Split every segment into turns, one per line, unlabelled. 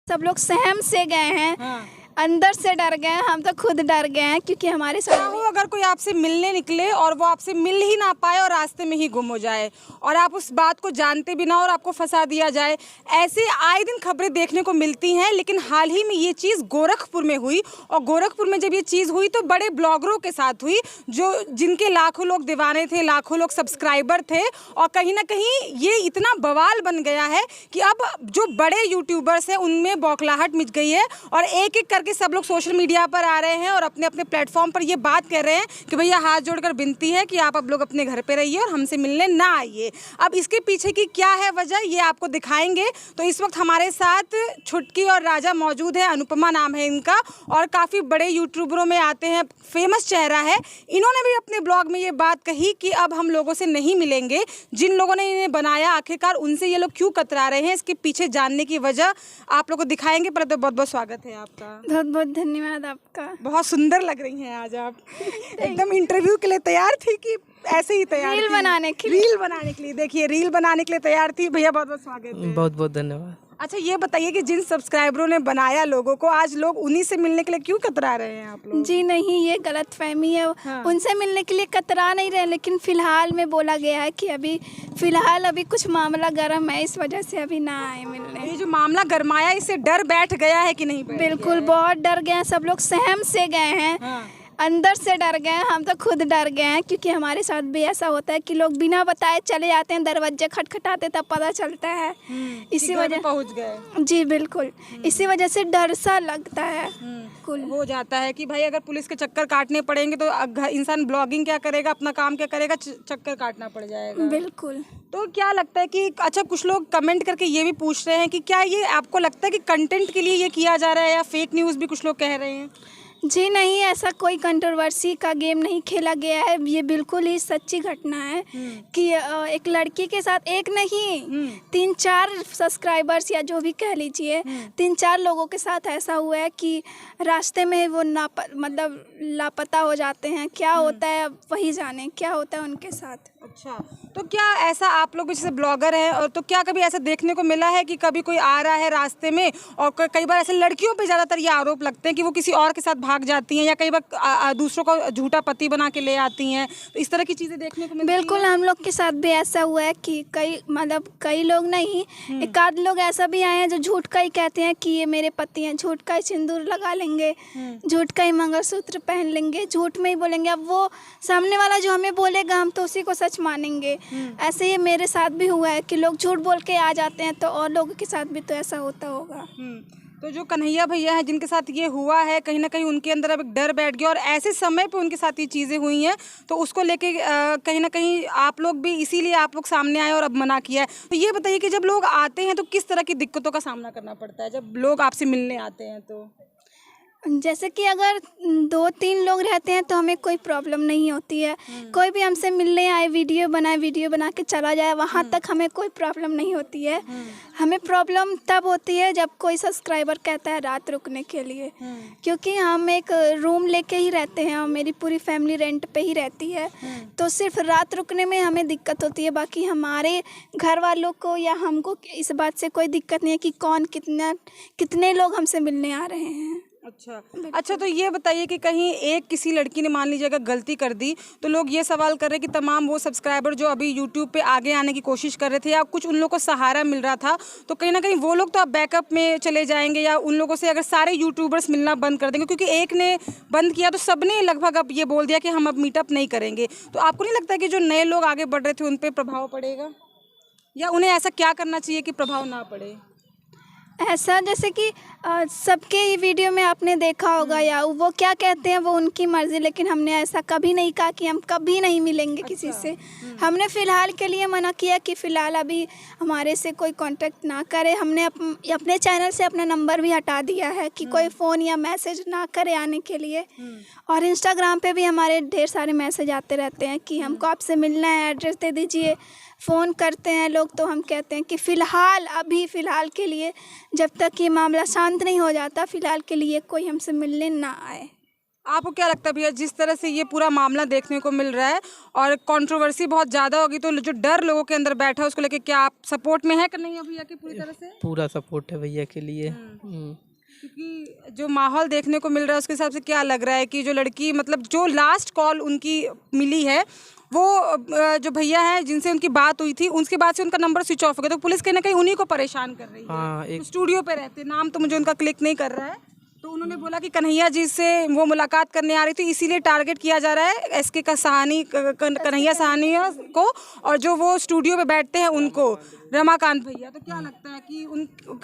सब लोग सहम से गए हैं।
हाँ।
अंदर से डर गए हैं, हम तो खुद डर गए हैं क्योंकि हमारे
क्या
साथ
हो अगर कोई आपसे मिलने निकले और वो आपसे मिल ही ना पाए और रास्ते में ही गुम हो जाए और आप उस बात को जानते भी ना और आपको फंसा दिया जाए। ऐसे आए दिन खबरें देखने को मिलती हैं, लेकिन हाल ही में ये चीज़ गोरखपुर में हुई। और गोरखपुर में जब ये चीज़ हुई तो बड़े ब्लॉगरों के साथ हुई, जो जिनके लाखों लोग दीवाने थे, लाखों लोग सब्सक्राइबर थे। और कहीं ना कहीं ये इतना बवाल बन गया है कि अब जो बड़े यूट्यूबर्स हैं उनमें बौखलाहट मच गई है और एक एक करके सब लोग सोशल मीडिया पर आ रहे हैं और अपने अपने प्लेटफॉर्म पर ये बात कह रहे हैं कि भैया हाथ जोड़कर विनती है कि आप अब लोग अपने घर पे रहिए और हमसे मिलने ना आइए। अब इसके पीछे की क्या है वजह, ये आपको दिखाएंगे। तो इस वक्त हमारे साथ छुटकी और राजा मौजूद है, अनुपमा नाम है इनका, और काफ़ी बड़े यूट्यूबरों में आते हैं, फेमस चेहरा है। इन्होंने भी अपने ब्लॉग में ये बात कही कि अब हम लोगों से नहीं मिलेंगे। जिन लोगों ने इन्हें बनाया आखिरकार उनसे ये लोग क्यों कतरा रहे हैं, इसके पीछे जानने की वजह आप लोगों को दिखाएंगे। पर तो बहुत बहुत स्वागत है आपका।
बहुत बहुत धन्यवाद आपका।
बहुत सुंदर लग रही हैं आज आप। एकदम इंटरव्यू के लिए तैयार थी कि ऐसे ही तैयार
रील
थी?
बनाने के लिए।
रील बनाने के लिए, देखिए रील बनाने के लिए तैयार थी। भैया बहुत बहुत स्वागत है।
बहुत बहुत धन्यवाद।
अच्छा ये बताइए कि जिन सब्सक्राइबरों ने बनाया लोगों को, आज लोग उन्हीं से मिलने के लिए क्यों कतरा रहे हैं आप लोग?
जी नहीं, ये गलत फहमी है।
हाँ।
उनसे मिलने के लिए कतरा नहीं रहे, लेकिन फिलहाल में बोला गया है कि अभी कुछ मामला गर्म है, इस वजह से अभी ना आए मिलने।
ये जो मामला गरमाया, इससे डर बैठ गया है कि नहीं बैठ
बिल्कुल, बहुत डर गए हैं, सब लोग सहम से गए हैं।
गया? हाँ।
अंदर से डर गए हैं, हम तो खुद डर गए हैं क्योंकि हमारे साथ भी ऐसा होता है कि लोग बिना बताए चले जाते हैं, दरवाजे खटखटाते तब पता चलता है। इसी
कि घर
वजह
पे पहुंच गए।
जी बिल्कुल, इसी वजह से डर सा लगता है। कुल
हो जाता है कि भाई अगर पुलिस के चक्कर काटने पड़ेंगे तो इंसान ब्लॉगिंग क्या करेगा, अपना काम क्या करेगा, चक्कर काटना पड़ जाएगा।
बिल्कुल।
तो क्या लगता है कि अच्छा, कुछ लोग कमेंट करके ये भी पूछ रहे हैं कि क्या ये आपको लगता है कि कंटेंट के लिए ये किया जा रहा है या फेक न्यूज़ भी कुछ लोग कह रहे हैं?
जी नहीं, ऐसा कोई कंट्रोवर्सी का गेम नहीं खेला गया है। ये बिल्कुल ही सच्ची घटना है कि एक लड़की के साथ एक नहीं 3-4 सब्सक्राइबर्स या जो भी कह लीजिए 3-4 लोगों के साथ ऐसा हुआ है कि रास्ते में वो मतलब लापता हो जाते हैं। क्या होता है अब वही जाने, क्या होता है उनके साथ।
अच्छा, तो क्या ऐसा आप लोग भी जैसे ब्लॉगर हैं और तो क्या कभी ऐसा देखने को मिला है कि कभी कोई आ रहा है रास्ते में और कई बार ऐसे लड़कियों पे ज़्यादातर ये आरोप लगते हैं कि वो किसी और के साथ भाग जाती हैं या कई बार दूसरों को झूठा पति बना के ले आती हैं, तो इस तरह की चीज़ें देखने को मिलती हैं?
बिल्कुल, हम लोग के साथ भी ऐसा हुआ है कि कई लोग नहीं, एक आध लोग ऐसा भी आए हैं जो झूठ का ही कहते हैं कि ये मेरे पति हैं, झूठ का ही सिंदूर लगा लेंगे, झूठ का ही मंगलसूत्र पहन लेंगे, झूठ में ही बोलेंगे। अब वो सामने वाला जो हमें बोलेगा हम तो उसी को सच मानेंगे। ऐसे ही मेरे साथ भी हुआ है कि लोग झूठ बोल के आ जाते हैं, तो और लोगों के साथ भी तो ऐसा होता होगा।
तो जो कन्हैया भैया हैं जिनके साथ ये हुआ है, कहीं ना कहीं उनके अंदर अब एक डर बैठ गया और ऐसे समय पे उनके साथ ये चीज़ें हुई हैं, तो उसको लेके कहीं ना कहीं आप लोग भी इसीलिए आप लोग सामने आए और अब मना किया है। तो ये बताइए कि जब लोग आते हैं तो किस तरह की दिक्कतों का सामना करना पड़ता है जब लोग आपसे मिलने आते हैं? तो
जैसे कि अगर 2-3 लोग रहते हैं तो हमें कोई प्रॉब्लम नहीं होती है। कोई भी हमसे मिलने आए, वीडियो बना के चला जाए, वहाँ तक हमें कोई प्रॉब्लम नहीं होती है। हमें प्रॉब्लम तब होती है जब कोई सब्सक्राइबर कहता है रात रुकने के लिए, क्योंकि हम एक रूम लेके ही रहते हैं और मेरी पूरी फैमिली रेंट पे ही रहती है, तो सिर्फ रात रुकने में हमें दिक्कत होती है। बाकी हमारे घर वालों को या हमको इस बात से कोई दिक्कत नहीं है कि कौन कितने लोग हमसे मिलने आ रहे हैं।
अच्छा, तो ये बताइए कि कहीं एक किसी लड़की ने मान लीजिए अगर गलती कर दी तो लोग ये सवाल कर रहे हैं कि तमाम वो सब्सक्राइबर जो अभी यूट्यूब पे आगे आने की कोशिश कर रहे थे या कुछ उन लोगों को सहारा मिल रहा था, तो कहीं ना कहीं वो लोग तो अब बैकअप में चले जाएंगे या उन लोगों से अगर सारे यूट्यूबर्स मिलना बंद कर देंगे, क्योंकि एक ने बंद किया तो सबने लगभग अब ये बोल दिया कि हम अब मीटअप नहीं करेंगे। तो आपको नहीं लगता कि जो नए लोग आगे बढ़ रहे थे उन पर प्रभाव पड़ेगा या उन्हें ऐसा क्या करना चाहिए कि प्रभाव ना पड़े?
ऐसा जैसे कि सबके ही वीडियो में आपने देखा होगा या वो क्या कहते हैं वो उनकी मर्ज़ी, लेकिन हमने ऐसा कभी नहीं कहा कि हम कभी नहीं मिलेंगे किसी से। हमने फ़िलहाल के लिए मना किया कि फ़िलहाल अभी हमारे से कोई कांटेक्ट ना करे। हमने अपने चैनल से अपना नंबर भी हटा दिया है कि कोई फ़ोन या मैसेज ना करे आने के लिए। और इंस्टाग्राम पे भी हमारे ढेर सारे मैसेज आते रहते हैं कि हमको आपसे मिलना है, एड्रेस दे दीजिए। फ़ोन करते हैं लोग तो हम कहते हैं कि फ़िलहाल के लिए जब तक ये मामला शांत नहीं हो जाता, फ़िलहाल के लिए कोई हमसे मिलने ना आए।
आपको क्या लगता है भैया, जिस तरह से ये पूरा मामला देखने को मिल रहा है और कंट्रोवर्सी बहुत ज़्यादा होगी, तो जो डर लोगों के अंदर बैठा है उसको लेके क्या आप सपोर्ट में है कि नहीं है भैया की पूरी तरह से?
पूरा सपोर्ट है भैया के लिए।
क्योंकि जो माहौल देखने को मिल रहा है उसके हिसाब से क्या लग रहा है कि जो लड़की, मतलब जो लास्ट कॉल उनकी मिली है वो जो भैया है जिनसे उनकी बात हुई थी, उसके बाद से उनका नंबर स्विच ऑफ हो गया, तो पुलिस कहीं ना कहीं उन्हीं को परेशान कर रही है।
हाँ,
तो स्टूडियो पे रहते, नाम तो मुझे उनका क्लिक नहीं कर रहा है, तो उन्होंने बोला कि कन्हैया जी से वो मुलाकात करने आ रही थी, इसीलिए टारगेट किया जा रहा है एसके का सहानी, कन्हैया सहानी को, और जो वो स्टूडियो पे बैठते हैं उनको, रमाकांत भैया। तो क्या लगता है कि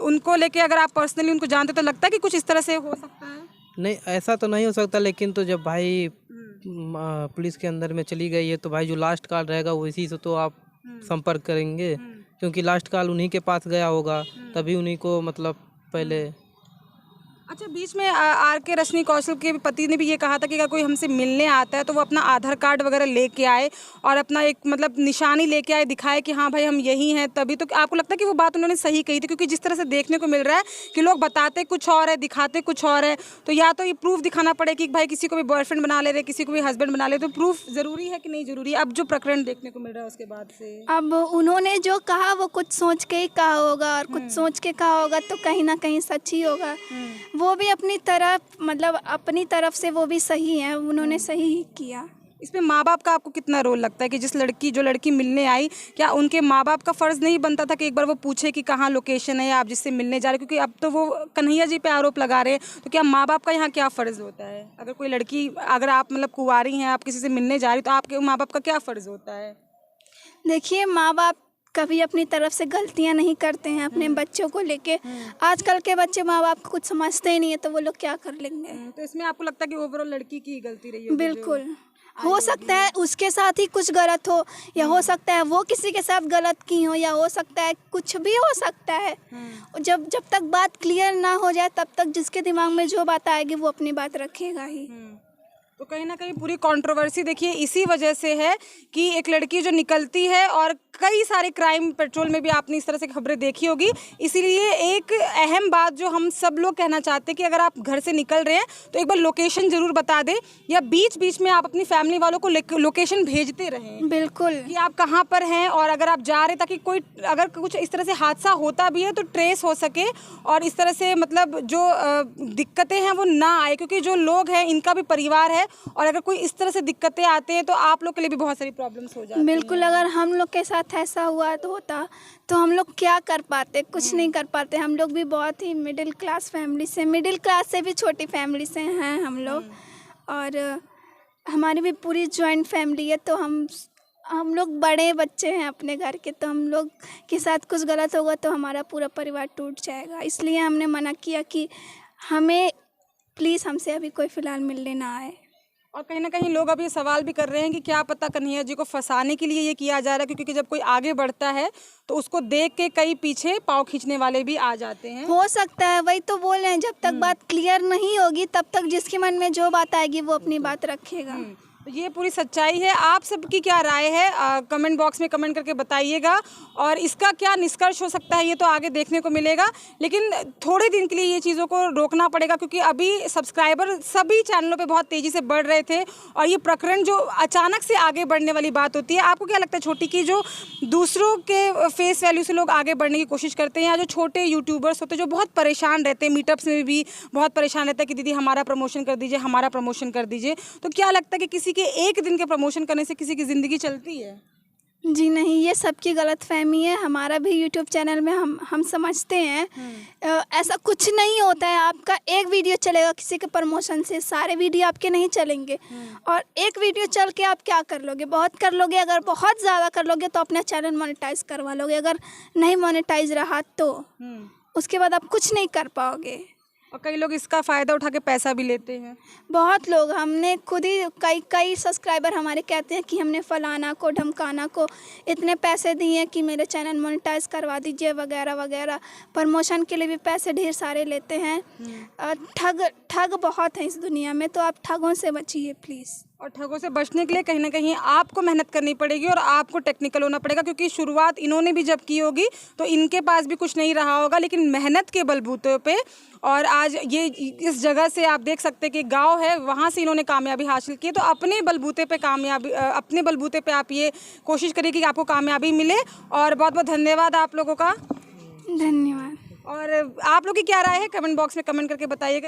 उनको लेके, अगर आप पर्सनली उनको जानते तो लगता है कि कुछ इस तरह से हो सकता है?
नहीं, ऐसा तो नहीं हो सकता, लेकिन तो जब भाई पुलिस के अंदर में चली गई है तो भाई जो लास्ट कॉल रहेगा वो इसी से तो आप संपर्क करेंगे, क्योंकि लास्ट कॉल उन्हीं के पास गया होगा, तभी उन्हीं को मतलब पहले।
अच्छा, बीच में आर के रश्मि कौशल के पति ने भी ये कहा था कि अगर कोई हमसे मिलने आता है तो वो अपना आधार कार्ड वगैरह लेके आए और अपना एक मतलब निशानी लेके आए, दिखाए कि हाँ भाई हम यही हैं, तभी। तो आपको लगता है कि वो बात उन्होंने सही कही थी? क्योंकि जिस तरह से देखने को मिल रहा है कि लोग बताते कुछ और है, दिखाते कुछ और है, तो या तो ये प्रूफ दिखाना पड़े कि भाई किसी को भी बॉयफ्रेंड बना ले रहे, किसी को भी हस्बैंड बना ले, तो प्रूफ ज़रूरी है कि नहीं ज़रूरी? अब जो प्रकरण देखने को मिल रहा है उसके बाद से,
अब उन्होंने जो कहा वो कुछ सोच के ही कहा होगा, और कुछ सोच के कहा होगा तो कहीं ना कहीं सच ही होगा। वो भी अपनी तरफ, मतलब अपनी तरफ से वो भी सही है, उन्होंने सही ही किया।
इसमें माँ बाप का आपको कितना रोल लगता है कि जो लड़की मिलने आई, क्या उनके माँ बाप का फ़र्ज़ नहीं बनता था कि एक बार वो पूछे कि कहाँ लोकेशन है आप जिससे मिलने जा रहे? क्योंकि अब तो वो कन्हैया जी पे आरोप लगा रहे हैं, तो क्या माँ बाप का यहाँ क्या फ़र्ज़ होता है? अगर कोई लड़की, अगर आप मतलब कुंवारी हैं, आप किसी से मिलने जा रही, तो आपके माँ बाप का क्या फ़र्ज़ होता है?
देखिए, माँ बाप कभी अपनी तरफ से गलतियां नहीं करते हैं अपने बच्चों को लेके। आजकल के बच्चे माँ बाप को कुछ समझते ही नहीं है, तो वो लोग क्या कर लेंगे।
तो इसमें आपको लगता है कि ओवरऑल लड़की की गलती रही होगी?
बिल्कुल, हो सकता है उसके साथ ही कुछ गलत हो, या हो सकता है वो किसी के साथ गलत की हो, या हो सकता है कुछ भी हो सकता है। जब तक बात क्लियर ना हो जाए तब तक जिसके दिमाग में जो बात आएगी वो अपनी बात रखेगा ही।
तो कहीं ना कहीं पूरी कंट्रोवर्सी देखिए इसी वजह से है कि एक लड़की जो निकलती है, और कई सारे क्राइम पेट्रोल में भी आपने इस तरह से खबरें देखी होगी, इसीलिए एक अहम बात जो हम सब लोग कहना चाहते हैं कि अगर आप घर से निकल रहे हैं तो एक बार लोकेशन ज़रूर बता दें, या बीच बीच में आप अपनी फैमिली वालों को लोकेशन भेजते रहें।
बिल्कुल,
कि आप कहाँ पर हैं और अगर आप जा रहे, ताकि कोई अगर कुछ इस तरह से हादसा होता भी है तो ट्रेस हो सके, और इस तरह से मतलब जो दिक्कतें हैं वो ना आए, क्योंकि जो लोग हैं इनका भी परिवार है, और अगर कोई इस तरह से दिक्कतें आते हैं तो आप लोग के लिए भी बहुत सारी प्रॉब्लम्स हो जाती हैं।
बिल्कुल, अगर हम लोग के साथ ऐसा हुआ तो तो हम लोग क्या कर पाते? कुछ नहीं कर पाते। हम लोग भी बहुत ही मिडिल क्लास फैमिली से, मिडिल क्लास से भी छोटी फैमिली से हैं हम लोग, और हमारी भी पूरी जॉइंट फैमिली है, तो हम लोग बड़े बच्चे हैं अपने घर के, तो हम लोग के साथ कुछ गलत होगा तो हमारा पूरा परिवार टूट जाएगा। इसलिए हमने मना किया कि हमें प्लीज़ हमसे अभी कोई फ़िलहाल मिलने ना आए।
और कहीं ना कहीं लोग अब ये सवाल भी कर रहे हैं कि क्या पता कन्हैया जी को फंसाने के लिए ये किया जा रहा है, क्योंकि जब कोई आगे बढ़ता है तो उसको देख के कई पीछे पाँव खींचने वाले भी आ जाते हैं।
हो सकता है, वही तो बोल रहे हैं, जब तक बात क्लियर नहीं होगी तब तक जिसके मन में जो बात आएगी वो अपनी बात रखेगा।
तो ये पूरी सच्चाई है। आप सबकी क्या राय है कमेंट बॉक्स में कमेंट करके बताइएगा, और इसका क्या निष्कर्ष हो सकता है ये तो आगे देखने को मिलेगा, लेकिन थोड़े दिन के लिए ये चीज़ों को रोकना पड़ेगा, क्योंकि अभी सब्सक्राइबर सभी चैनलों पे बहुत तेज़ी से बढ़ रहे थे, और ये प्रकरण जो अचानक से आगे बढ़ने वाली बात होती है। आपको क्या लगता है छोटी, की जो दूसरों के फेस वैल्यू से लोग आगे बढ़ने की कोशिश करते हैं, या जो छोटे यूट्यूबर्स होते हैं जो बहुत परेशान रहते हैं, मीटअप्स में भी बहुत परेशान रहता है कि दीदी हमारा प्रमोशन कर दीजिए, हमारा प्रमोशन कर दीजिए, तो क्या लगता है कि किसी के एक दिन के प्रमोशन करने से किसी की ज़िंदगी चलती है?
जी नहीं, ये सबकी गलतफहमी है। हमारा भी यूट्यूब चैनल में हम समझते हैं ऐसा कुछ नहीं होता है। आपका एक वीडियो चलेगा किसी के प्रमोशन से, सारे वीडियो आपके नहीं चलेंगे, और एक वीडियो चल के आप क्या कर लोगे? बहुत कर लोगे, अगर बहुत ज़्यादा कर लोगे तो अपना चैनल मोनेटाइज करवा लोगे, अगर नहीं मोनेटाइज रहा तो उसके बाद आप कुछ नहीं कर पाओगे।
और कई लोग इसका फ़ायदा उठा के पैसा भी लेते हैं।
बहुत लोग, हमने खुद ही कई सब्सक्राइबर हमारे कहते हैं कि हमने फलाना को ढमकाना को इतने पैसे दिए कि मेरे चैनल मोनेटाइज करवा दीजिए वगैरह वगैरह। प्रमोशन के लिए भी पैसे ढेर सारे लेते हैं। ठग बहुत हैं इस दुनिया में, तो आप ठगों से बचिए प्लीज़।
और ठगों से बचने के लिए कहीं ना कहीं आपको मेहनत करनी पड़ेगी और आपको टेक्निकल होना पड़ेगा, क्योंकि शुरुआत इन्होंने भी जब की होगी तो इनके पास भी कुछ नहीं रहा होगा, लेकिन मेहनत के बलबूते पे और आज ये इस जगह से आप देख सकते हैं कि गांव है, वहाँ से इन्होंने कामयाबी हासिल की। तो अपने बलबूते पे अपने बलबूते पे आप ये कोशिश करिए कि आपको कामयाबी मिले। और बहुत बहुत धन्यवाद आप लोगों का।
धन्यवाद।
और आप लोग की क्या राय है कमेंट बॉक्स में कमेंट करके बताइएगा।